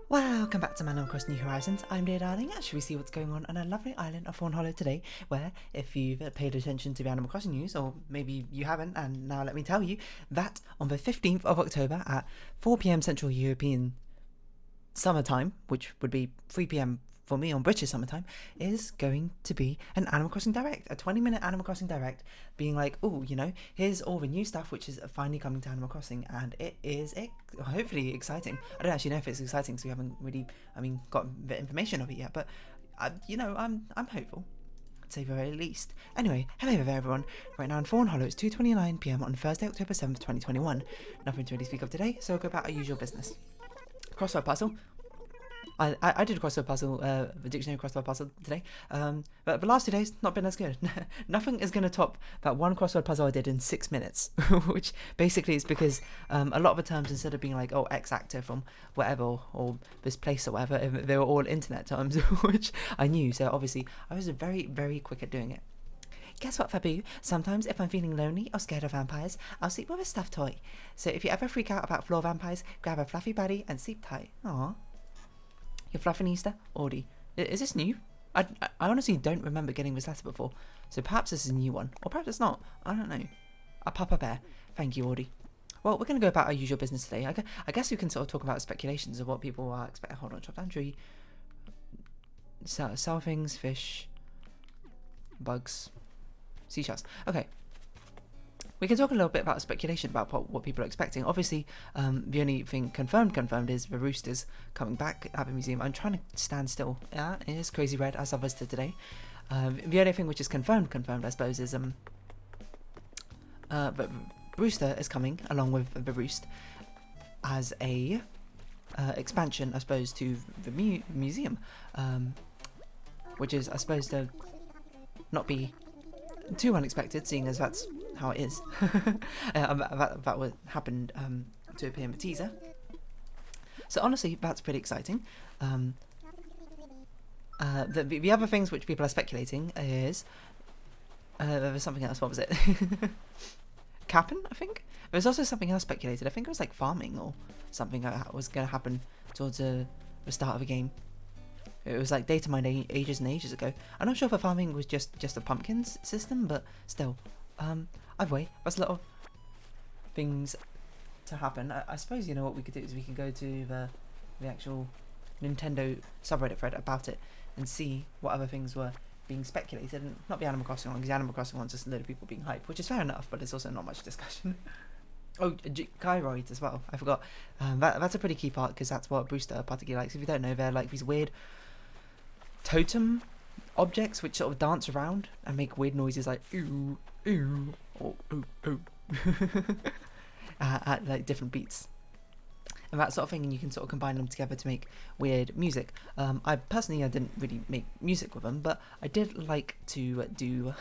Welcome back to Man Across New Horizons. I'm dear darling, and should we see what's going on a lovely island of Fawnhollow today, where, if you've paid attention to the Animal Crossing news, or maybe you haven't, and now let me tell you, that on the 15th of October at 4 PM Central European Summertime, which would be 3 PM for me on British summertime, is going to be an Animal Crossing Direct, a 20-minute Animal Crossing Direct, being like, oh, you know, here's all the new stuff which is finally coming to Animal Crossing, and it is hopefully exciting. I don't actually know if it's exciting, so we haven't really, got the information of it yet, but, I'm hopeful, to say the very least. Anyway, hello there everyone. Right now in Fawnhollow, it's 2:29 PM on Thursday, October 7th, 2021. Nothing to really speak of today, so we'll go about our usual business. Crossword puzzle. I did a crossword puzzle, the dictionary crossword puzzle today, but the last 2 days, not been as good. Nothing is going to top that one crossword puzzle I did in 6 minutes, which basically is because a lot of the terms, instead of being like, oh, X actor from whatever, or this place or whatever, they were all internet terms, which I knew, so obviously I was very, very quick at doing it. Guess what, Fabu? Sometimes if I'm feeling lonely or scared of vampires, I'll sleep with a stuffed toy. So if you ever freak out about floor vampires, grab a fluffy buddy and sleep tight. Aww. You're Fluffinista? Audie. Is this new? I honestly don't remember getting this letter before, so perhaps this is a new one. Or perhaps it's not. I don't know. A Papa Bear. Thank you, Audie. Well, we're going to go about our usual business today. I guess we can sort of talk about speculations of what people are expecting. Hold on, chop down tree. Sell things, fish, bugs, seashells. Okay. We can talk a little bit about speculation about what people are expecting. Obviously, the only thing confirmed is the roosters coming back at the museum. I'm trying to stand still. Yeah, it is crazy red, as others did today. The only thing which is confirmed, I suppose, is the rooster is coming along with the roost as a expansion, I suppose, to the museum, which is, I suppose, to not be too unexpected, seeing as that's how it is. that would happen to appear in the teaser. So honestly, that's pretty exciting. The other things which people are speculating is there was something else. What was it? Cap'n, I think. There was also something else speculated. I think it was like farming or something that was going to happen towards the start of the game. It was like data mined ages and ages ago. I'm not sure if the farming was just a pumpkins system, but still. Either way, there's a lot of things to happen. I suppose, you know, what we could do is we can go to the actual Nintendo subreddit thread about it and see what other things were being speculated, and not the Animal Crossing one, because the Animal Crossing one's just a load of people being hyped, which is fair enough, but it's also not much discussion. Oh, gyroids as well, I forgot. That's a pretty key part, because that's what Brewster particularly likes. If you don't know, they're like these weird totem objects which sort of dance around and make weird noises like ooh, ooh, or ooh, ooh, at like different beats. And that sort of thing, and you can sort of combine them together to make weird music. I didn't really make music with them, but I did like to do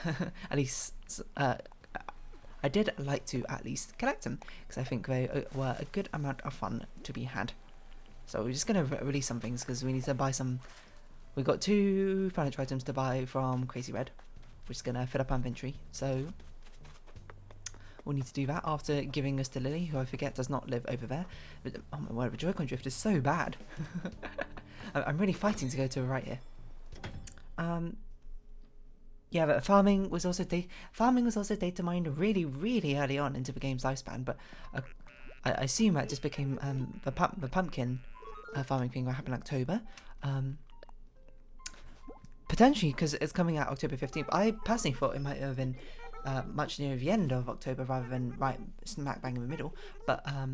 at least. I did like to at least collect them because I think they were a good amount of fun to be had. So we're just gonna release some things because we need to buy some. We've got 2 furniture items to buy from Crazy Red, which is gonna fill up our inventory. So we'll need to do that after giving us to Lily, who I forget does not live over there. But, oh my word, the Joy-Con drift is so bad. I'm really fighting to go to the right here. Yeah, but farming was also data mined really, really early on into the game's lifespan. But I assume that just became the pumpkin farming thing that happened in October. Potentially because it's coming out October 15th. I personally thought it might have been much near the end of October rather than right smack bang in the middle. But I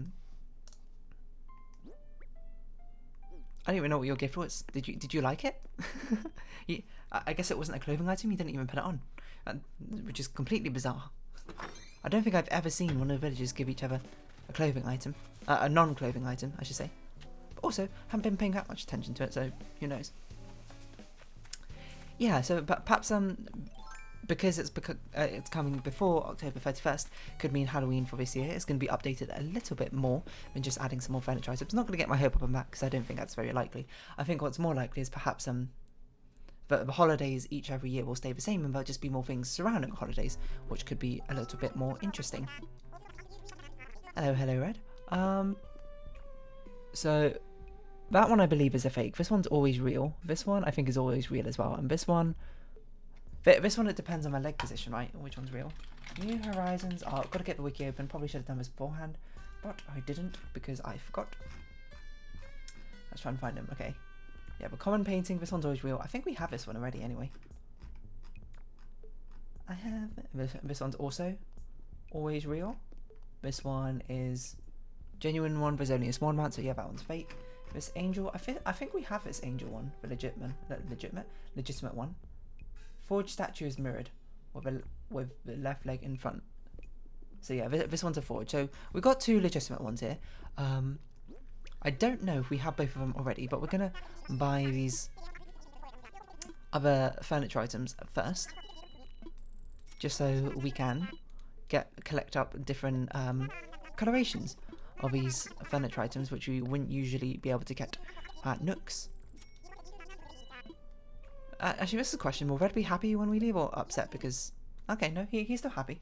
don't even know what your gift was. Did you like it? I guess it wasn't a clothing item. You didn't even put it on, which is completely bizarre. I don't think I've ever seen one of the villagers give each other a clothing item, a non-clothing item, I should say. But also, haven't been paying that much attention to it, so who knows. Yeah, so perhaps because it's coming before October 31st, could mean Halloween for this year. It's going to be updated a little bit more than just adding some more furniture items. I'm not going to get my hope up on that because I don't think that's very likely. I think what's more likely is perhaps the holidays each every year will stay the same, and there'll just be more things surrounding the holidays, which could be a little bit more interesting. Hello, Red. So That one I believe is a fake. This one's always real. This one I think is always real as well. And this one it depends on my leg position, right? Which one's real? New Horizons. Oh, I've got to get the wiki open. Probably should have done this beforehand, but I didn't because I forgot. Let's try and find them. Okay. Yeah, but common painting. This one's always real. I think we have this one already anyway. I have this one's also always real. This one is genuine one, there's only a small amount, so yeah, that one's fake. This angel, I think we have this angel one, the legitimate one. Forged statue is mirrored with the left leg in front. So yeah, this one's a forge. So we've got 2 legitimate ones here. I don't know if we have both of them already, but we're gonna buy these other furniture items first, just so we can collect up different colorations of these furniture items, which we wouldn't usually be able to get at Nooks. Actually, this is a question. Will Red be happy when we leave or upset? Because, okay, no, he's still happy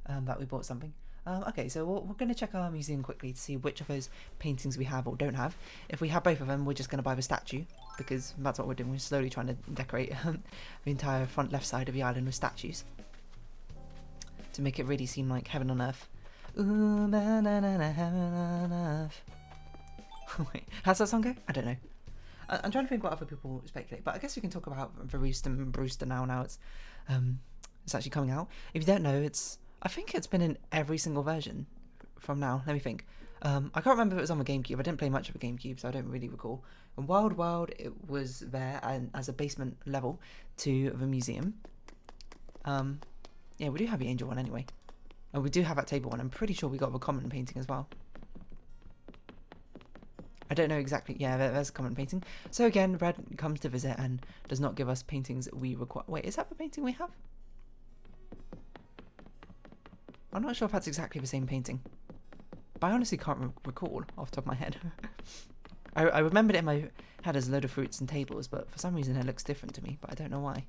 that we bought something. Okay, so we're going to check our museum quickly to see which of those paintings we have or don't have. If we have both of them, we're just going to buy the statue, because that's what we're doing. We're slowly trying to decorate the entire front left side of the island with statues to make it really seem like heaven on earth. Ooh, na na na na, heaven on earth. Wait, how's that song go? I don't know. I'm trying to think what other people speculate, but I guess we can talk about the Rooster and Brewster now it's actually coming out. If you don't know, I think it's been in every single version from now. Let me think. I can't remember if it was on the GameCube. I didn't play much of the GameCube, so I don't really recall. In Wild Wild, it was there and as a basement level to the museum. Yeah, we do have the angel one anyway. And we do have that table one. I'm pretty sure we got the common painting as well. I don't know exactly. Yeah, there's a common painting. So again, Red comes to visit and does not give us paintings we require. Wait, is that the painting we have? I'm not sure if that's exactly the same painting. But I honestly can't recall off the top of my head. I remembered it in my head as a load of fruits and tables, but for some reason it looks different to me, but I don't know why.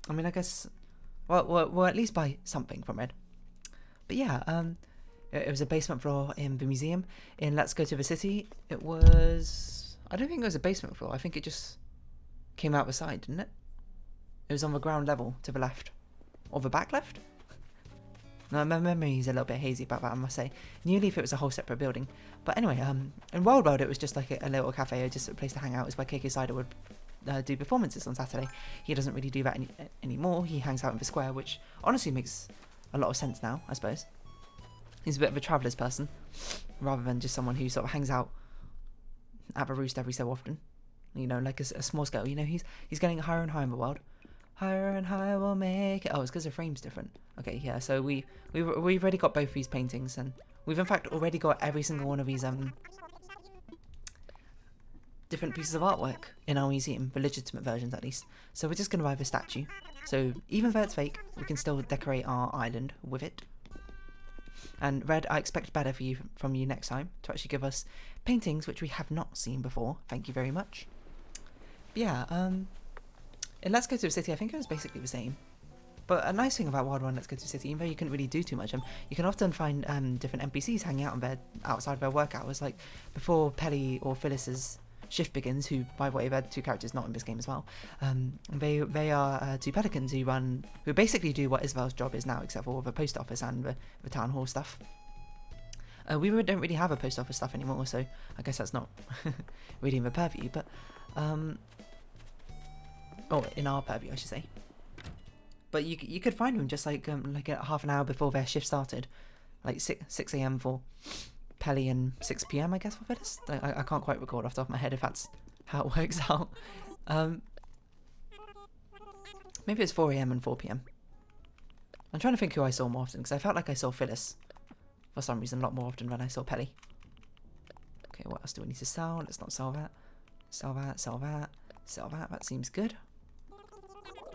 I mean, I guess, we'll at least buy something from Red. But yeah, it was a basement floor in the museum. In Let's Go to the City, it was, I don't think it was a basement floor. I think it just came out the side, didn't it? It was on the ground level to the left. Or the back left? No, my memory's a little bit hazy about that, I must say. New Leaf, it was a whole separate building. But anyway, in Wild World, it was just like a little cafe, or just a place to hang out. It's where KK Cider would do performances on Saturday. He doesn't really do that anymore. He hangs out in the square, which honestly makes a lot of sense now, I suppose. He's a bit of a traveller's person, rather than just someone who sort of hangs out at the Roost every so often. You know, like a small scale. You know, he's getting higher and higher in the world. Higher and higher we'll make it. Oh, it's because the frame's different. Okay, yeah, so we've already got both these paintings, and we've in fact already got every single one of these different pieces of artwork in our museum, the legitimate versions at least. So we're just going to buy the statue. So even though it's fake, we can still decorate our island with it. And Red, I expect better from you next time, to actually give us paintings which we have not seen before. Thank you very much. But yeah, in Let's Go to the City, I think it was basically the same. But a nice thing about Wild Run Let's Go to the City, even though you couldn't really do too much, you can often find different NPCs hanging out outside their work hours. Like before Pelly or Phyllis's shift begins, who, by the way, they're 2 characters not in this game as well. They are 2 pelicans who basically do what Isabel's job is now, except for the post office and the town hall stuff. We don't really have a post office stuff anymore, so I guess that's not really in the purview, but or in our purview, I should say. But you could find them just like half an hour before their shift started, like 6 a.m. for Pelly and 6 p.m. I guess for Phyllis. I can't quite recall off the top of my head if that's how it works out. Maybe it's 4 a.m. and 4 p.m. I'm trying to think who I saw more often, because I felt like I saw Phyllis for some reason a lot more often than I saw Pelly. Okay, what else do we need to sell? Let's not sell that. Sell that, sell that, sell that. That seems good.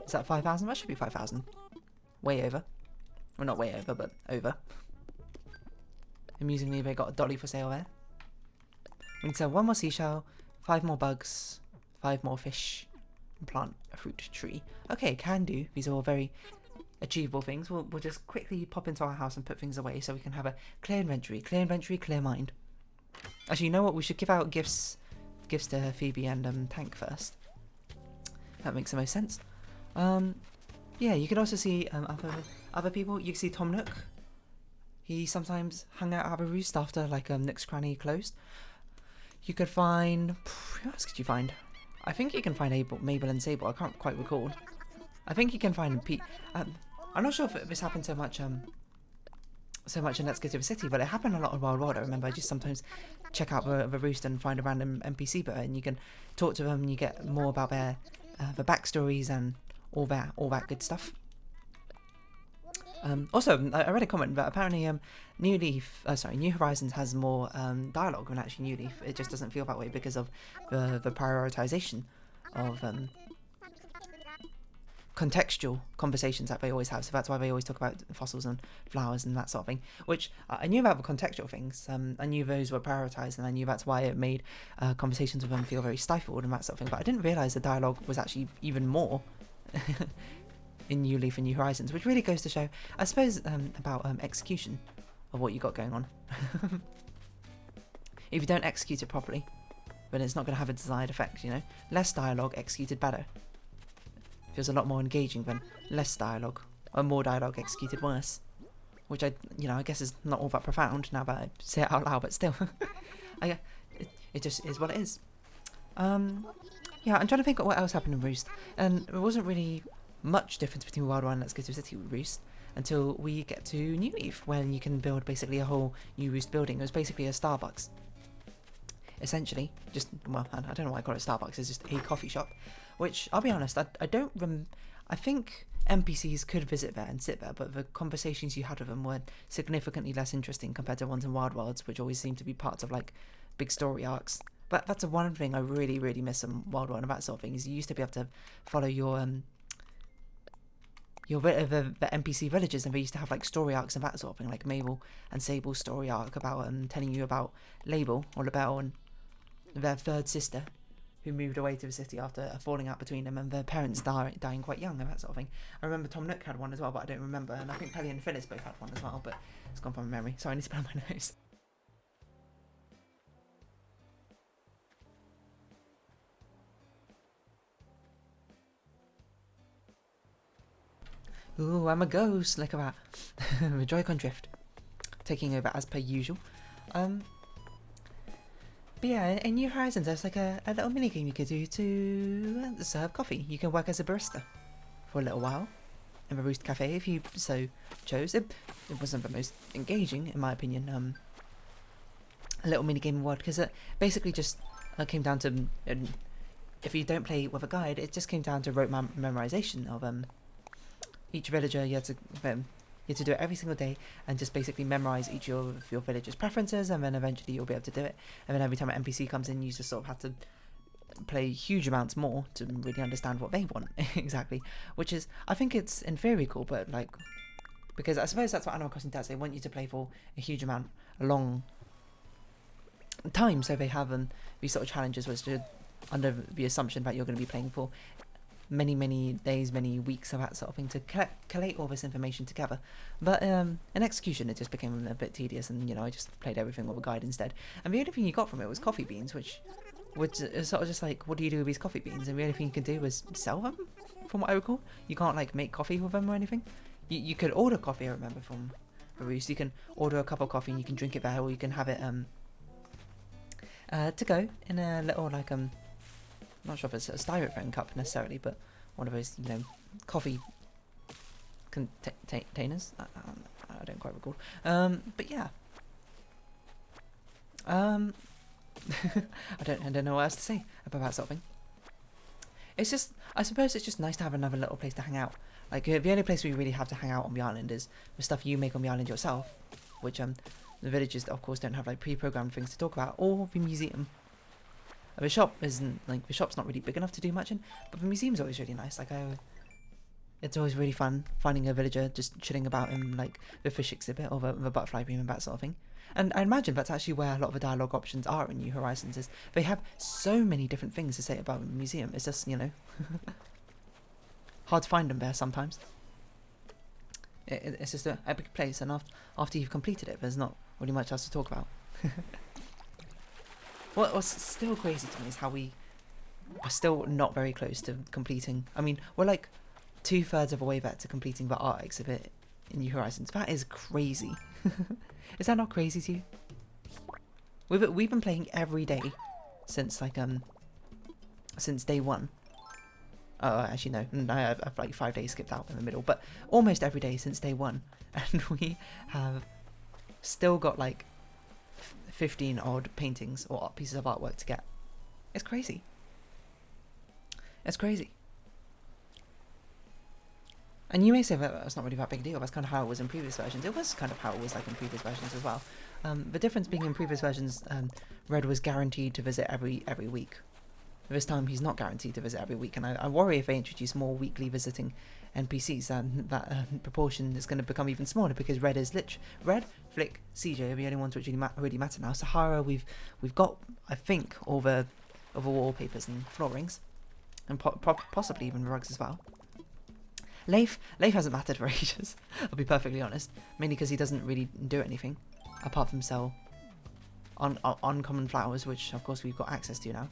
Is that 5,000? That should be 5,000. Way over. Well, not way over, but over. Amusingly, they got a dolly for sale there. We need to sell 1 more seashell, 5 more bugs, 5 more fish, and plant a fruit tree. Okay, can do. These are all very achievable things. We'll just quickly pop into our house and put things away so we can have a clear inventory, clear mind. Actually, you know what? We should give out gifts to Phoebe and Tank first. That makes the most sense. Yeah, you could also see other people. You can see Tom Nook. He sometimes hung out at a roost after like Nook's Cranny closed. You could find... Who else could you find? I think you can find Mabel and Sable. I can't quite recall. I think you can find Pete. I'm not sure if this happened so much in Let's Go to the City, but it happened a lot in Wild World. I remember I just sometimes check out the roost and find a random NPC bird, and you can talk to them and you get more about their backstories and all that good stuff. Also, I read a comment that apparently New Horizons has more dialogue than actually New Leaf. It just doesn't feel that way because of the prioritization of contextual conversations that they always have. So that's why they always talk about fossils and flowers and that sort of thing. Which I knew about the contextual things. I knew those were prioritized, and I knew that's why it made conversations with them feel very stifled and that sort of thing. But I didn't realize the dialogue was actually even more in New Leaf and New Horizons, which really goes to show, I suppose, about execution of what you got going on. If you don't execute it properly, then it's not going to have a desired effect, you know? Less dialogue executed better. Feels a lot more engaging than less dialogue, or more dialogue executed worse. Which I guess is not all that profound now that I say it out loud, but still. It just is what it is. Yeah, I'm trying to think of what else happened in Roost, and there wasn't really much difference between Wild World and Let's Go to the City with Roost until we get to New Leaf, when you can build basically a whole new Roost building. It was basically a Starbucks. Essentially, just, well, I don't know why I call it Starbucks, it's just a coffee shop, which, I'll be honest, I think NPCs could visit there and sit there, but the conversations you had with them were significantly less interesting compared to ones in Wild Worlds, which always seem to be parts of, like, big story arcs. But that's one thing I really, really miss in Wild World and that sort of thing, is you used to be able to follow the NPC villages, and they used to have like story arcs and that sort of thing, like Mabel and Sable's story arc about telling you about Label or Labelle and their third sister who moved away to the city after a falling out between them and their parents dying quite young and that sort of thing. I remember Tom Nook had one as well, but I don't remember, and I think Pelly and Phyllis both had one as well, but it's gone from memory, so I need to blow my nose. Ooh, I'm a ghost, look at that. The Joy-Con drift. Taking over as per usual. But yeah, in New Horizons there's like a little mini game you could do to serve coffee. You can work as a barista for a little while in the Roost Cafe if you so chose. It wasn't the most engaging, in my opinion, a little mini game world, because it basically just came down to, if you don't play with a guide, it just came down to rote memorization of each villager. You had to do it every single day and just basically memorize each of your villager's preferences, and then eventually you'll be able to do it. And then every time an NPC comes in, you just sort of have to play huge amounts more to really understand what they want exactly. Which is, I think it's in theory cool, but like, because I suppose that's what Animal Crossing does. They want you to play for a huge amount, a long time, so they have these sort of challenges was to, under the assumption that you're going to be playing for many days, many weeks, of that sort of thing, to collate all this information together. But in execution it just became a bit tedious, and I just played everything with a guide instead. And the only thing you got from it was coffee beans, which is sort of just like, what do you do with these coffee beans? And the only thing you could do was sell them, from what I recall. You can't like make coffee with them or anything. You could order coffee, I remember, from Roost. You can order a cup of coffee and you can drink it there, or you can have it to go in a little like not sure if it's a styrofoam cup necessarily, but one of those, coffee containers. I don't quite recall. But yeah. I don't know what else to say about that sort of thing. It's just, I suppose it's just nice to have another little place to hang out. Like, the only place we really have to hang out on the island is the stuff you make on the island yourself, which the villages, of course, don't have like pre-programmed things to talk about, or the museum. The shop isn't, like, the shop's not really big enough to do much in, but the museum's always really nice. Like, it's always really fun finding a villager just chilling about in, like, the fish exhibit or the butterfly room and that sort of thing. And I imagine that's actually where a lot of the dialogue options are in New Horizons, is they have so many different things to say about the museum. It's just, hard to find them there sometimes. It's just an epic place, and after you've completed it, there's not really much else to talk about. what's still crazy to me is how we are still not very close to completing. I mean, we're like 2/3 of a way back to completing the art exhibit in New Horizons. That is crazy. Is that not crazy to you? We've been playing every day since since day one. Actually no, I've like 5 days skipped out in the middle, but almost every day since day one, and we have still got like 15 odd paintings or pieces of artwork to get. It's crazy. It's crazy. And you may say that that's not really that big a deal. That's kind of how it was in previous versions. It was kind of how it was like in previous versions as well. The difference being in previous versions, Red was guaranteed to visit every week. This time he's not guaranteed to visit every week, and I worry if they introduce more weekly visiting NPCs, that proportion is going to become even smaller, because Red, Flick, CJ are the only ones which really matter now. Sahara, we've got, I think, all the wallpapers and floorings, and possibly even rugs as well. Leif hasn't mattered for ages, I'll be perfectly honest, mainly because he doesn't really do anything apart from sell uncommon flowers, which of course we've got access to now.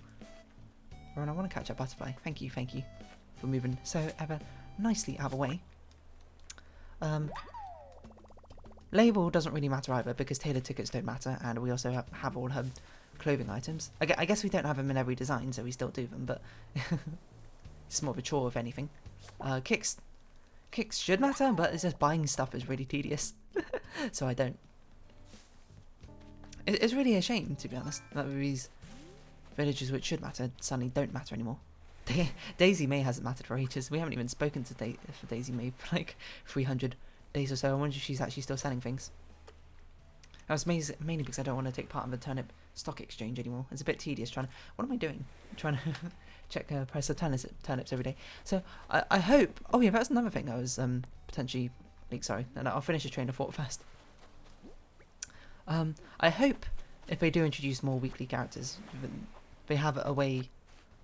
And I want to catch a butterfly. Thank you for moving so ever nicely out of the way. Label doesn't really matter either, because tailored tickets don't matter, and we also have all her clothing items. I guess we don't have them in every design, so we still do them, but it's more of a chore if anything. Kicks should matter, but it's just buying stuff is really tedious, so I don't. It's really a shame, to be honest, that these villages which should matter suddenly don't matter anymore. Daisy May hasn't mattered for ages. We haven't even spoken to Daisy May for like 300 days or so. I wonder if she's actually still selling things. That was mainly because I don't want to take part in the turnip stock exchange anymore. It's a bit tedious trying to... What am I doing? Trying to check the price of turnips every day. So I hope... Oh yeah, that's another thing I was potentially... Sorry, and I'll finish the train of thought first. I hope if they do introduce more weekly characters, they have a way,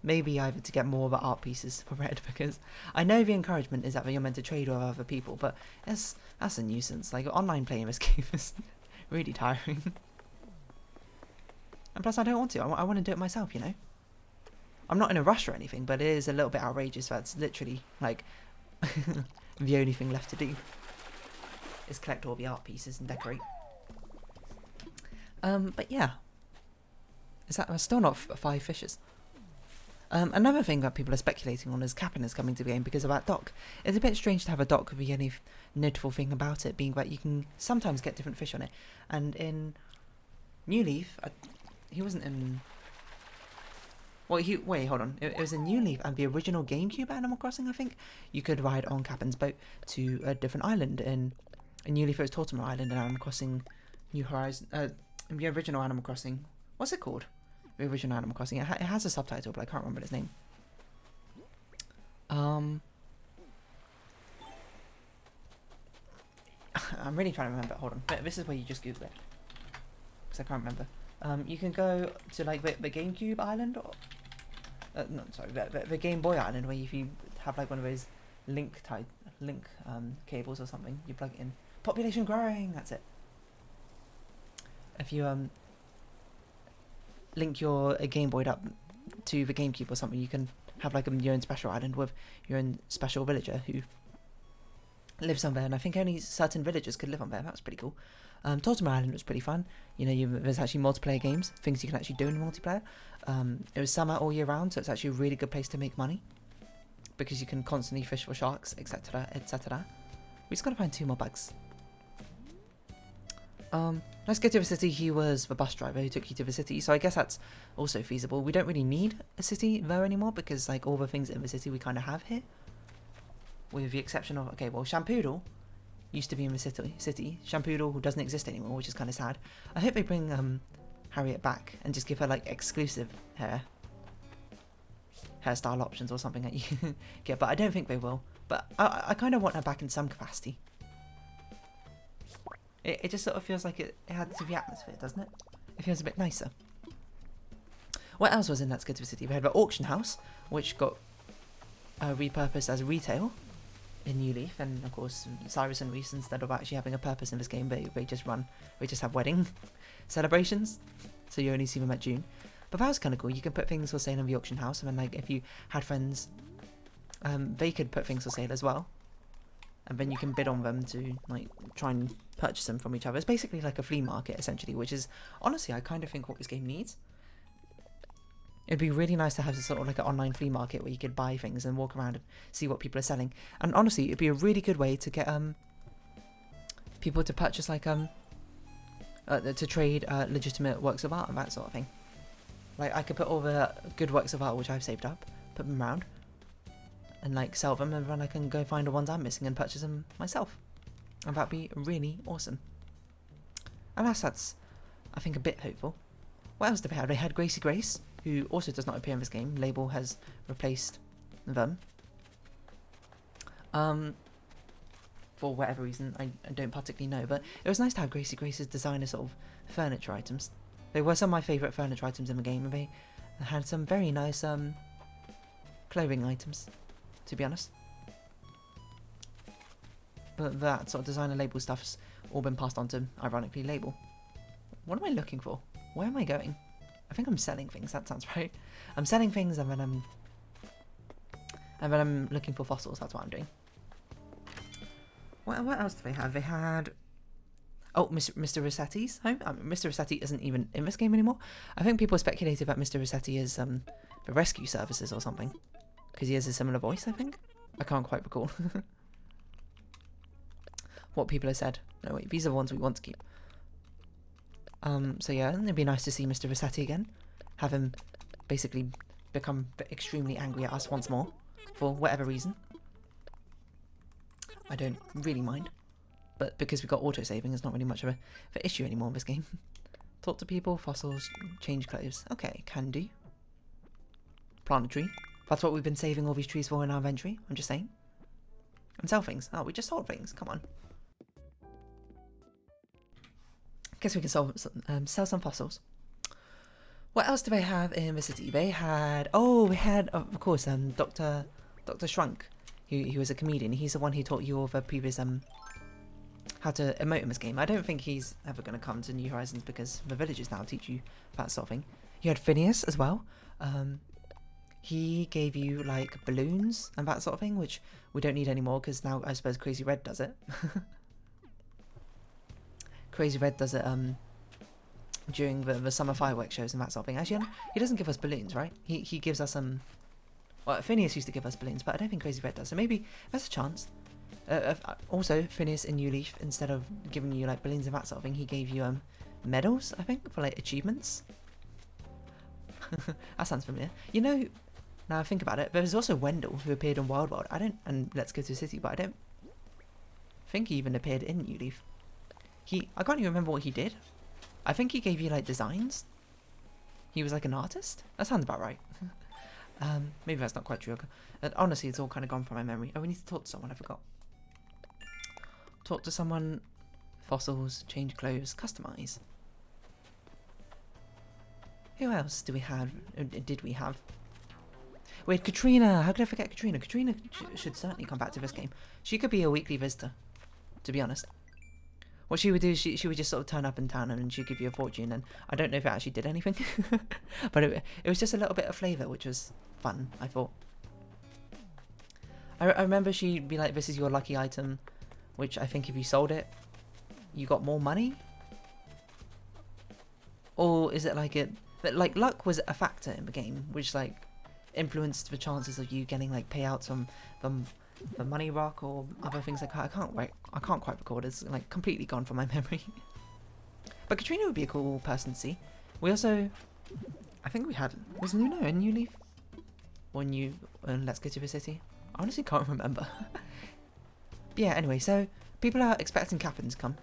maybe either to get more of the art pieces for Red, because I know the encouragement is that you're meant to trade with other people, but that's a nuisance. Like, online playing in this game is really tiring. And plus I don't want to. I want to do it myself, you know? I'm not in a rush or anything, but it is a little bit outrageous that it's literally, like, the only thing left to do is collect all the art pieces and decorate. But yeah. That's still not 5 fishes. Another thing that people are speculating on is Cap'n is coming to the game because of that dock. It's a bit strange to have a dock with the only notable thing about it being that you can sometimes get different fish on it. And in New Leaf, he wasn't in... Well, wait, hold on. It was in New Leaf and the original GameCube Animal Crossing, I think. You could ride on Cap'n's boat to a different island. In New Leaf, it was Tortimer Island, and Animal Crossing New Horizons... in the original Animal Crossing... What's it called? The original Animal Crossing. It has a subtitle, but I can't remember its name. I'm really trying to remember. Hold on. This is where you just Google it, because I can't remember. You can go to like the GameCube island, or no, sorry, the Game Boy island, where if you have like one of those link cables or something, you plug it in. Population growing. That's it. If you link your Game Boy up to the GameCube or something, you can have like your own special island with your own special villager who lives on there, and I think only certain villagers could live on there. That's pretty cool. Tortimer Island was pretty fun. You know, there's actually multiplayer games, things you can actually do in multiplayer. It was summer all year round, so it's actually a really good place to make money because you can constantly fish for sharks, etc, etc. We just gotta find 2 more bugs. Let's get to the city. He was the bus driver who took you to the city, so I guess that's also feasible. We don't really need a city there anymore because like all the things in the city we kind of have here, with the exception of, okay, well, Shampoodle used to be in the city. Shampoodle, who doesn't exist anymore, which is kind of sad. I hope they bring Harriet back and just give her like exclusive hairstyle options or something that you can get, but I don't think they will. But I kind of want her back in some capacity. It just sort of feels like it adds to the atmosphere, doesn't it? It feels a bit nicer. What else was in Let's Go to the City? We had the auction house, which got repurposed as retail in New Leaf, and of course Cyrus and Reese, instead of actually having a purpose in this game, they just have wedding celebrations, so you only see them at June. But that was kind of cool. You can put things for sale in the auction house, and then like if you had friends, they could put things for sale as well. And then you can bid on them to like try and purchase them from each other. It's basically like a flea market essentially, which is honestly I kind of think what this game needs. It'd be really nice to have sort of like an online flea market where you could buy things and walk around and see what people are selling. And honestly, it'd be a really good way to get people to purchase like to trade legitimate works of art and that sort of thing. Like I could put all the good works of art which I've saved up, put them around, and like sell them, and then I can go find the ones I'm missing and purchase them myself. And that'd be really awesome. Alas, that's I think a bit hopeful. What else did they have? They had Gracie Grace, who also does not appear in this game. Label has replaced them. For whatever reason, I don't particularly know, but it was nice to have Gracie Grace's designer sort of furniture items. They were some of my favourite furniture items in the game, and they had some very nice clothing items, to be honest. But that sort of designer label stuff's all been passed on to, ironically, Label. What am I looking for? Where am I going? I think I'm selling things, that sounds right. I'm selling things and then I'm looking for fossils, that's what I'm doing. What else do they have? They had... Oh, Mr. Rossetti's home? Mr. Rossetti isn't even in this game anymore. I think people speculated that Mr. Rossetti is the rescue services or something. Because he has a similar voice, I think. I can't quite recall. What people have said. No, wait, these are the ones we want to keep. So yeah, it'd be nice to see Mr. Rossetti again. Have him basically become extremely angry at us once more. For whatever reason. I don't really mind. But because we've got auto-saving, it's not really much of an issue anymore in this game. Talk to people, fossils, change clothes. Okay, can do. Plant a tree. That's what we've been saving all these trees for in our inventory, I'm just saying. And sell things. Oh, we just sold things, come on. Guess we can sell some fossils. What else do they have in the city? They had... Oh, we had, of course, Dr. Shrunk. He was a comedian. He's the one who taught you all the previous... how to emote in this game. I don't think he's ever going to come to New Horizons because the villagers now teach you that sort of thing. You had Phineas as well. He gave you like balloons and that sort of thing, which we don't need anymore because now I suppose Crazy Red does it. Crazy Red does it during the summer fireworks shows and that sort of thing. Actually, he doesn't give us balloons, right? He gives us well, Phineas used to give us balloons, but I don't think Crazy Red does. So maybe there's a chance. Also, Phineas in New Leaf, instead of giving you like balloons and that sort of thing, he gave you medals, I think, for like achievements. That sounds familiar. You know, now I think about it, there's also Wendell who appeared in Wild World. And Let's Go to the City, but I don't think he even appeared in New Leaf. I can't even remember what he did. I think he gave you like designs. He was like an artist. That sounds about right. Maybe that's not quite true. Honestly, it's all kind of gone from my memory. Oh, we need to talk to someone. I forgot. Talk to someone. Fossils, change clothes, customize. Who else do we have? Did we have? Wait, Katrina. How could I forget Katrina? Katrina should certainly come back to this game. She could be a weekly visitor, to be honest. What she would do is she would just sort of turn up in town and she'd give you a fortune, and I don't know if it actually did anything. But it was just a little bit of flavour, which was fun, I thought. I remember she'd be like, this is your lucky item, which I think if you sold it, you got more money? Or is it like luck was a factor in the game, which like influenced the chances of you getting like payouts from the money rock or other things like that. I can't quite record. It's like completely gone from my memory. But Katrina would be a cool person to see. We also, I think we had, was Luna in New Leaf? Or Let's Go to the City? I honestly can't remember. But yeah, anyway, so people are expecting Captain to come,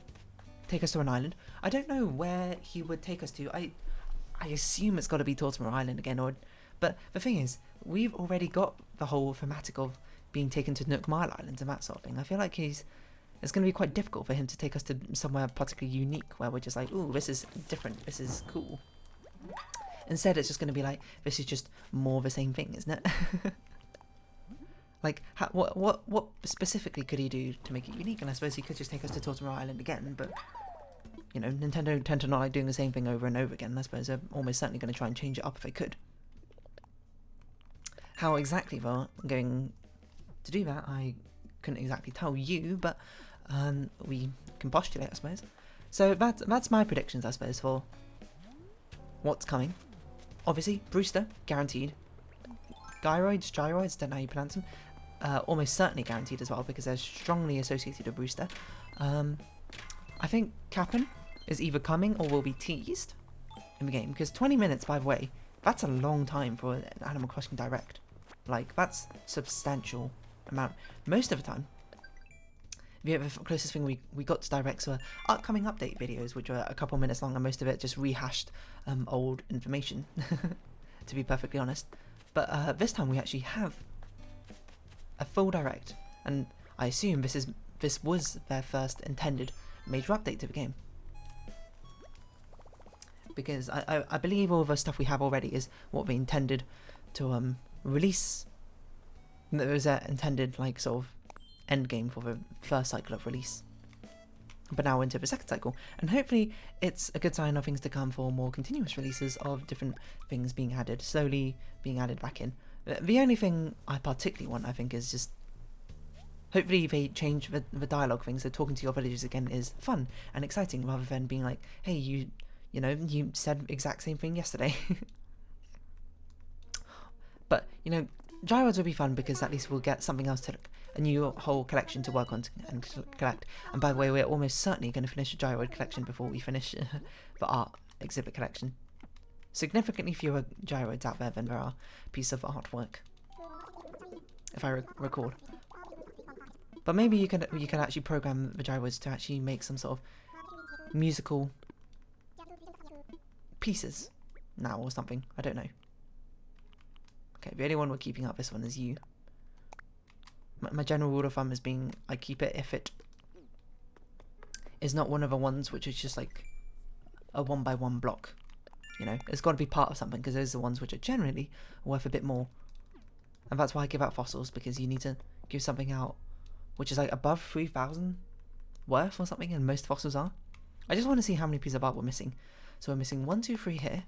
take us to an island. I don't know where he would take us to. I assume it's got to be Tortimer Island again, but the thing is, we've already got the whole thematic of being taken to Nook Mile Island and that sort of thing. I feel like it's going to be quite difficult for him to take us to somewhere particularly unique where we're just like, ooh, this is different, this is cool. Instead, it's just going to be like, this is just more of the same thing, isn't it? Like, what specifically could he do to make it unique? And I suppose he could just take us to Tortimer Island again, but you know, Nintendo tend to not like doing the same thing over and over again. I suppose they're almost certainly going to try and change it up if they could. How exactly they're going to do that, I couldn't exactly tell you, but we can postulate, I suppose. So that's my predictions, I suppose, for what's coming. Obviously, Brewster, guaranteed. Gyroids, don't know how you pronounce them. Almost certainly guaranteed as well, because they're strongly associated with Brewster. I think Cap'n is either coming or will be teased in the game, because 20 minutes, by the way, that's a long time for an Animal Crossing Direct. Like, that's substantial amount. Most of the time, the closest thing we got to Directs were upcoming update videos, which were a couple minutes long, and most of it just rehashed old information, to be perfectly honest. But this time we actually have a full Direct, and I assume this was their first intended major update to the game. Because I believe all the stuff we have already is what they intended to release. There was an intended like sort of end game for the first cycle of release, but now into the second cycle, and hopefully it's a good sign of things to come for more continuous releases of different things being added, slowly being added back in. The only thing I particularly want, I think, is just hopefully they change the dialogue things, so talking to your villagers again is fun and exciting, rather than being like, hey, you know, you said the exact same thing yesterday. But, you know, Gyroids will be fun because at least we'll get something else to look, a new whole collection to work on and collect. And by the way, we're almost certainly going to finish the Gyroid collection before we finish the art exhibit collection. Significantly fewer Gyroids out there than there are pieces of artwork, if I record. But maybe you can actually program the Gyroids to actually make some sort of musical pieces now or something. I don't know. Okay, the only one we're keeping up this one is you. My general rule of thumb is being, I keep it if it is not one of the ones which is just like a 1x1 block. You know, it's got to be part of something, because those are the ones which are generally worth a bit more. And that's why I give out fossils, because you need to give something out which is like above 3,000 worth or something, and most fossils are. I just want to see how many pieces of art we're missing. So we're missing 1, 2, 3 here,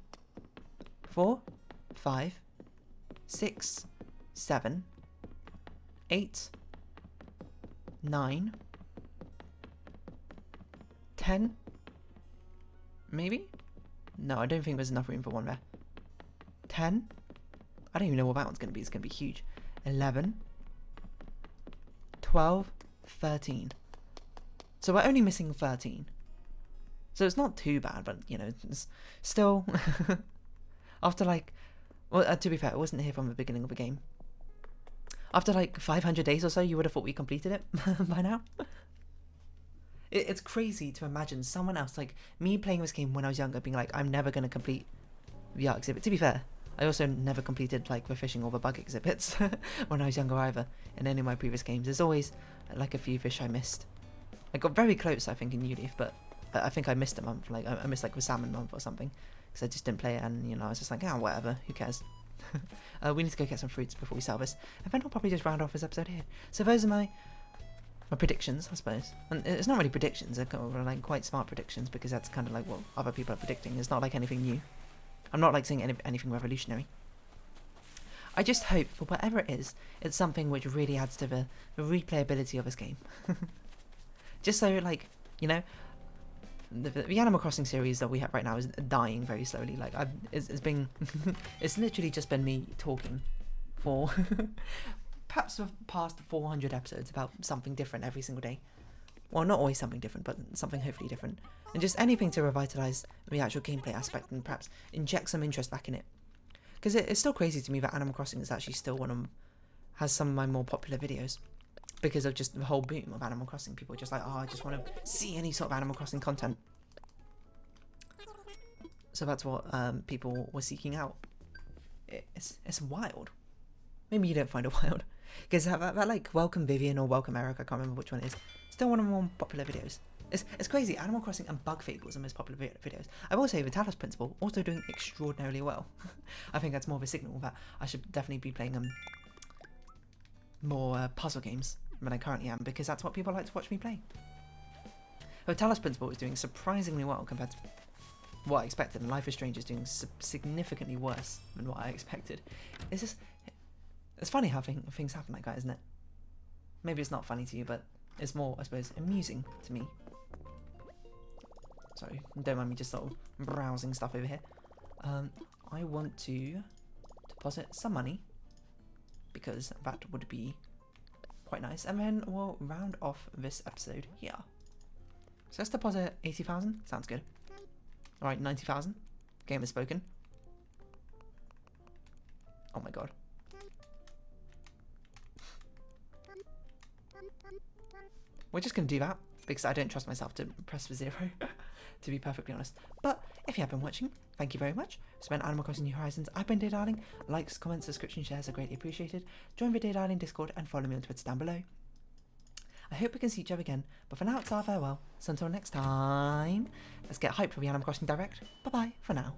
4, 5, 6, 7, 8, 9, 10, maybe? No, I don't think there's enough room for one there. 10, I don't even know what that one's going to be, it's going to be huge. 11, 12, 13. So we're only missing 13. So it's not too bad, but, you know, it's still, after like, well, to be fair, it wasn't here from the beginning of the game. After like 500 days or so, you would have thought we completed it by now. It's crazy to imagine someone else, like me playing this game when I was younger, being like, I'm never going to complete the art exhibit. To be fair, I also never completed like the fishing or the bug exhibits when I was younger either, in any of my previous games. There's always like a few fish I missed. I got very close, I think, in New Leaf, but I think I missed a month. Like I missed like the salmon month or something, because I just didn't play it, and you know, I was just like, ah, whatever, who cares. We need to go get some fruits before we sell this, and then I'll probably just round off this episode here. So those are my predictions, I suppose. And it's not really predictions, they're kind of like quite smart predictions, because that's kind of like what other people are predicting. It's not like anything new. I'm not like saying anything revolutionary. I just hope, for whatever it is, it's something which really adds to the replayability of this game. Just so, like, you know, the Animal Crossing series that we have right now is dying very slowly. Like, it's been, it's literally just been me talking for perhaps the past 400 episodes about something different every single day. Well, not always something different, but something hopefully different. And just anything to revitalise the actual gameplay aspect and perhaps inject some interest back in it. Because it's still crazy to me that Animal Crossing is actually still has some of my more popular videos. Because of just the whole boom of Animal Crossing. People are just like, oh, I just want to see any sort of Animal Crossing content. So that's what people were seeking out. It's wild. Maybe you don't find it wild. Because that like Welcome Vivian or Welcome Eric, I can't remember which one it is, still one of the more popular videos. It's crazy. Animal Crossing and Bug Fables are the most popular videos. I will say the Talos Principle also doing extraordinarily well. I think that's more of a signal that I should definitely be playing more puzzle games than I currently am, because that's what people like to watch me play. Talos Principle is doing surprisingly well compared to what I expected, and Life is Strange is doing significantly worse than what I expected. It's funny how things happen like that, isn't it? Maybe it's not funny to you, but it's more, I suppose, amusing to me. Sorry, don't mind me just sort of browsing stuff over here. I want to deposit some money, because that would be quite nice, and then we'll round off this episode here. So let's deposit 80,000, sounds good. Alright, 90,000, game has spoken. Oh my god. We're just going to do that, because I don't trust myself to press for 0, to be perfectly honest. But if you have been watching, thank you very much. It's been Animal Crossing New Horizons. I've been Darling. Likes, comments, subscription, shares are greatly appreciated. Join the Darling Discord and follow me on Twitter down below. I hope we can see each other again, but for now it's our farewell. So until next time, let's get hyped for the Animal Crossing Direct. Bye bye for now.